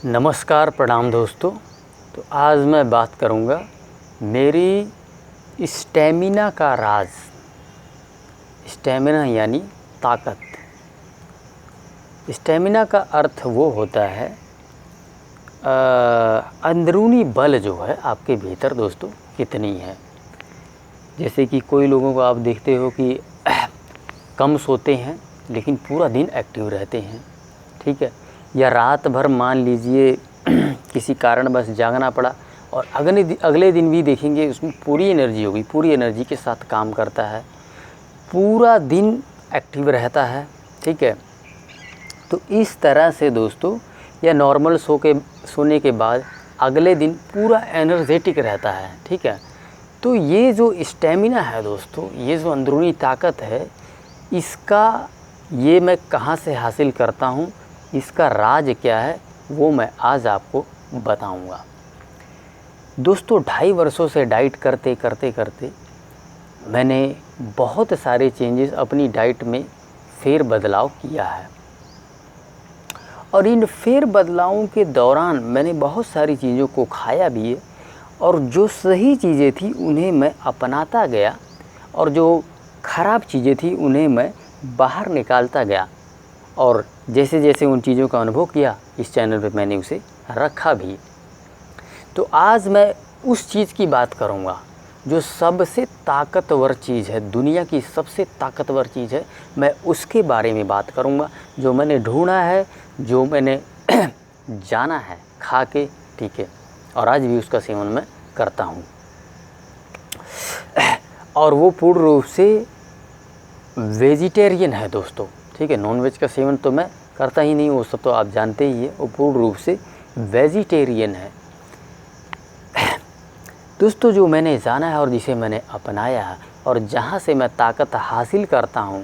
नमस्कार, प्रणाम दोस्तों। तो आज मैं बात करूंगा मेरी स्टैमिना का राज। स्टैमिना यानी ताकत। स्टैमिना का अर्थ वो होता है अंदरूनी बल जो है आपके भीतर दोस्तों कितनी है। जैसे कि कोई लोगों को आप देखते हो कि कम सोते हैं लेकिन पूरा दिन एक्टिव रहते हैं, ठीक है। या रात भर मान लीजिए किसी कारण बस जागना पड़ा और अगले दिन भी देखेंगे उसमें पूरी एनर्जी होगी, पूरी एनर्जी के साथ काम करता है, पूरा दिन एक्टिव रहता है, ठीक है। तो इस तरह से दोस्तों या नॉर्मल सोने के बाद अगले दिन पूरा एनर्जेटिक रहता है, ठीक है। तो ये जो स्टैमिना है दोस्तों, ये जो अंदरूनी ताकत है, इसका ये मैं कहाँ से हासिल करता हूँ, इसका राज क्या है वो मैं आज आपको बताऊंगा। दोस्तों 2.5 वर्षों से डाइट करते करते मैंने बहुत सारे चेंजेस अपनी डाइट में फेर बदलाव किया है। और इन फेर बदलावों के दौरान मैंने बहुत सारी चीज़ों को खाया भी है और जो सही चीज़ें थी उन्हें मैं अपनाता गया और जो ख़राब चीज़ें थी उन्हें मैं बाहर निकालता गया। और जैसे जैसे उन चीज़ों का अनुभव किया इस चैनल पे मैंने उसे रखा भी। तो आज मैं उस चीज़ की बात करूँगा जो सबसे ताकतवर चीज़ है, दुनिया की सबसे ताकतवर चीज़ है। मैं उसके बारे में बात करूँगा जो मैंने ढूंढा है, जो मैंने जाना है खा के, ठीक है। और आज भी उसका सेवन मैं करता हूँ और वो पूर्ण रूप से वेजिटेरियन है दोस्तों, ठीक है। नॉनवेज का सेवन तो मैं करता ही नहीं, वो सब तो आप जानते ही है। वो पूर्ण रूप से वेजिटेरियन है दोस्तों। जो मैंने जाना है और जिसे मैंने अपनाया है और जहाँ से मैं ताकत हासिल करता हूँ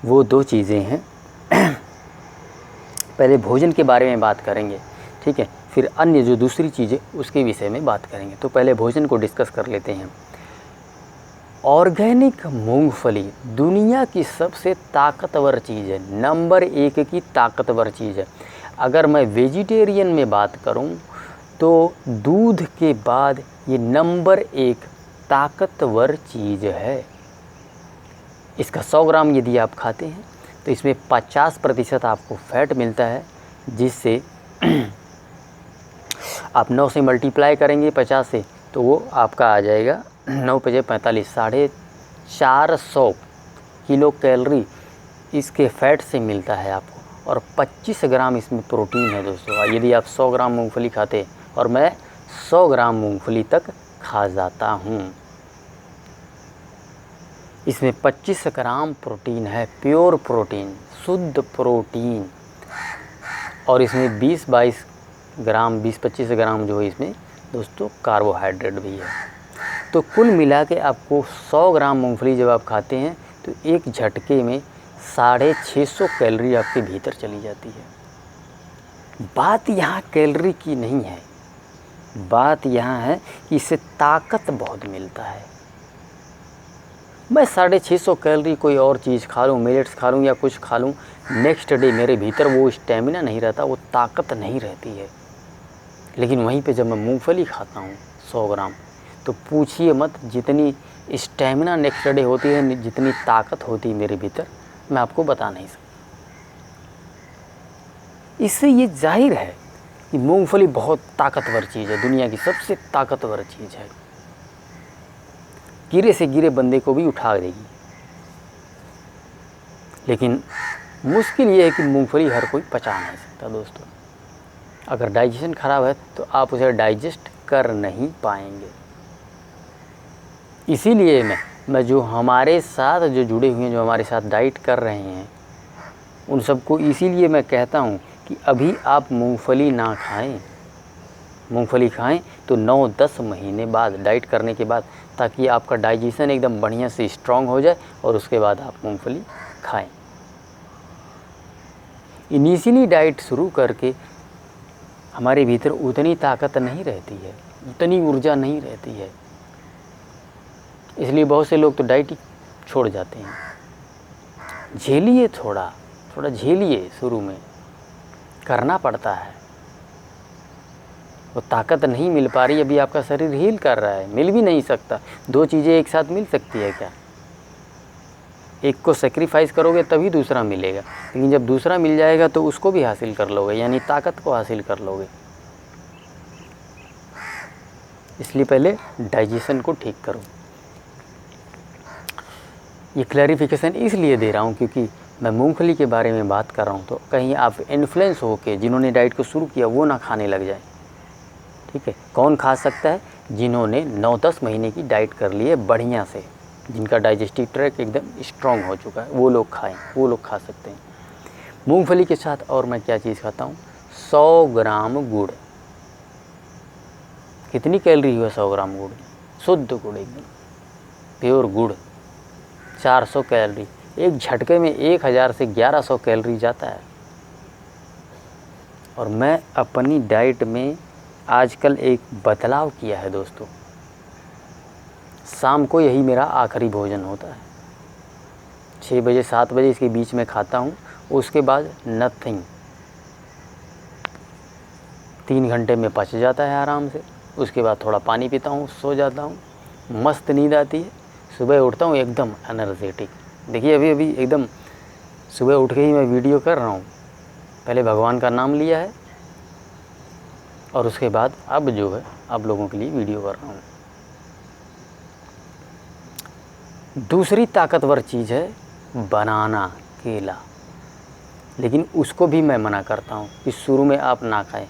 वो 2 चीज़ें हैं। पहले भोजन के बारे में बात करेंगे, ठीक है, फिर अन्य जो दूसरी चीज़ें उसके विषय में बात करेंगे। तो पहले भोजन को डिस्कस कर लेते हैं। ऑर्गेनिक मूंगफली दुनिया की सबसे ताकतवर चीज़ है, नंबर 1 की ताकतवर चीज़ है। अगर मैं वेजिटेरियन में बात करूं तो दूध के बाद ये नंबर 1 ताकतवर चीज़ है। इसका 100 ग्राम यदि आप खाते हैं तो इसमें 50% आपको फैट मिलता है, जिससे आप 9 से मल्टीप्लाई करेंगे 50 से तो वो आपका आ जाएगा 9 × 5 = 45, 450 किलो कैलोरी इसके फैट से मिलता है आपको। और 25 ग्राम इसमें प्रोटीन है दोस्तों। यदि आप 100 ग्राम मूंगफली खाते और मैं 100 ग्राम मूंगफली तक खा जाता हूँ, इसमें 25 ग्राम प्रोटीन है, प्योर प्रोटीन, शुद्ध प्रोटीन। और इसमें 20-22 ग्राम 20-25 ग्राम जो है इसमें दोस्तों कार्बोहाइड्रेट भी है। तो कुल मिला के आपको 100 ग्राम मूंगफली जब आप खाते हैं तो एक झटके में 650 कैलोरी आपके भीतर चली जाती है। बात यहाँ कैलोरी की नहीं है, बात यहाँ है कि इससे ताकत बहुत मिलता है। मैं 650 कैलोरी कोई और चीज़ खा लूँ, मिलेट्स खा लूँ या कुछ खा लूँ, नेक्स्ट डे मेरे भीतर वो स्टेमिना नहीं रहता, वो ताकत नहीं रहती है। लेकिन वहीं पे जब मैं मूंगफली खाता हूँ 100 ग्राम तो पूछिए मत, जितनी स्टेमिना नेक्स्ट डे होती है, जितनी ताकत होती है मेरे भीतर, मैं आपको बता नहीं सकता। इससे ये जाहिर है कि मूंगफली बहुत ताकतवर चीज़ है, दुनिया की सबसे ताकतवर चीज़ है। गिरे से गिरे बंदे को भी उठा देगी। लेकिन मुश्किल ये है कि मूंगफली हर कोई पचा नहीं सकता दोस्तों। अगर डाइजेशन ख़राब है तो आप उसे डाइजेस्ट कर नहीं पाएंगे। इसीलिए मैं जो हमारे साथ जो जुड़े हुए हैं, जो हमारे साथ डाइट कर रहे हैं, उन सबको इसीलिए मैं कहता हूँ कि अभी आप मूंगफली ना खाएं, मूंगफली खाएं तो 9-10 महीने बाद डाइट करने के बाद, ताकि आपका डाइजेशन एकदम बढ़िया से स्ट्रांग हो जाए और उसके बाद आप मूंगफली खाएं। इनिशियली डाइट शुरू करके हमारे भीतर उतनी ताकत नहीं रहती है, उतनी ऊर्जा नहीं रहती है, इसलिए बहुत से लोग तो डाइट ही छोड़ जाते हैं। झेलिए, थोड़ा झेलिए, शुरू में करना पड़ता है। वो ताकत नहीं मिल पा रही, अभी आपका शरीर हील कर रहा है, मिल भी नहीं सकता। दो चीज़ें एक साथ मिल सकती है क्या? एक को सेक्रीफाइस करोगे तभी दूसरा मिलेगा, लेकिन जब दूसरा मिल जाएगा तो उसको भी हासिल कर लोगे, यानी ताकत को हासिल कर लोगे। इसलिए पहले डाइजेशन को ठीक करो। ये क्लैरिफिकेशन इसलिए दे रहा हूँ क्योंकि मैं मूंगफली के बारे में बात कर रहा हूँ, तो कहीं आप इन्फ्लुएंस होके जिन्होंने डाइट को शुरू किया वो ना खाने लग जाए। ठीक है, कौन खा सकता है? जिन्होंने 9-10 महीने की डाइट कर ली है बढ़िया से, जिनका डाइजेस्टिव ट्रैक एकदम स्ट्रॉन्ग हो चुका है, वो लोग खाएं, वो लोग खा सकते हैं। मूंगफली के साथ और मैं क्या चीज़ खाता हूँ? 100 ग्राम गुड़। कितनी कैलोरी हुआ 100 ग्राम गुड़? शुद्ध गुड़, एकदम प्योर गुड़, 400 कैलोरी। एक झटके में 1000 से 1100 कैलोरी जाता है। और मैं अपनी डाइट में आजकल एक बदलाव किया है दोस्तों, शाम को यही मेरा आखिरी भोजन होता है। 6 बजे 7 बजे इसके बीच में खाता हूँ, उसके बाद नथिंग। 3 घंटे में पच जाता है आराम से। उसके बाद थोड़ा पानी पीता हूँ, सो जाता हूँ, मस्त नींद आती है। सुबह उठता हूँ एकदम एनर्जेटिक। देखिए अभी एकदम सुबह उठ के ही मैं वीडियो कर रहा हूँ। पहले भगवान का नाम लिया है और उसके बाद अब जो है आप लोगों के लिए वीडियो कर रहा हूँ। दूसरी ताकतवर चीज़ है बनाना, केला। लेकिन उसको भी मैं मना करता हूँ कि शुरू में आप ना खाएं।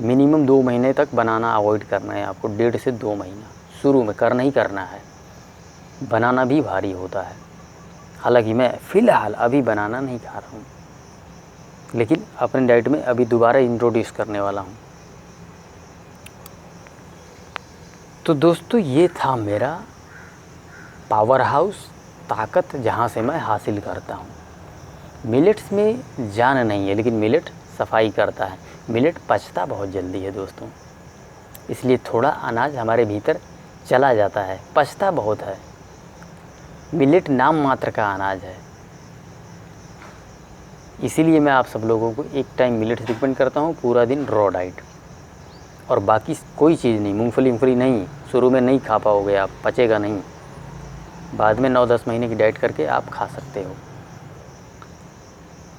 मिनिमम 2 महीने तक बनाना अवॉइड करना है आपको, 1.5 से 2 महीना शुरू में करना ही करना है। बनाना भी भारी होता है। हालांकि मैं फ़िलहाल अभी बनाना नहीं खा रहा हूँ, लेकिन अपने डाइट में अभी दोबारा इंट्रोड्यूस करने वाला हूँ। तो दोस्तों ये था मेरा पावर हाउस, ताकत जहाँ से मैं हासिल करता हूँ। मिलेट्स में जान नहीं है, लेकिन मिलेट सफाई करता है। मिलेट पचता बहुत जल्दी है दोस्तों, इसलिए थोड़ा अनाज हमारे भीतर चला जाता है, पचता बहुत है। मिलेट नाम मात्र का अनाज है, इसीलिए मैं आप सब लोगों को एक टाइम मिलेट रिकमेंड करता हूँ, पूरा दिन रॉ डाइट। और बाकी कोई चीज़ नहीं, मूंगफली नहीं, शुरू में नहीं खा पाओगे आप, पचेगा नहीं। बाद में 9-10 महीने की डाइट करके आप खा सकते हो।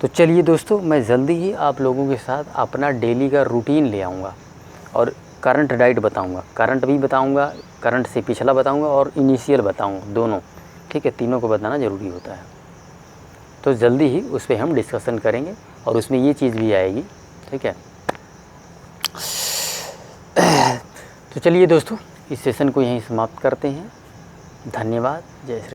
तो चलिए दोस्तों, मैं जल्दी ही आप लोगों के साथ अपना डेली का रूटीन ले आऊँगा और करंट डाइट बताऊँगा, करंट भी बताऊँगा, करंट से पिछला बताऊँगा और इनिशियल बताऊँगा, दोनों। ठीक है, तीनों को बताना ज़रूरी होता है। तो जल्दी ही उस पर हम डिस्कशन करेंगे और उसमें ये चीज़ भी आएगी। ठीक है, तो चलिए दोस्तों, इस सेशन को यहीं समाप्त करते हैं। धन्यवाद। जय श्री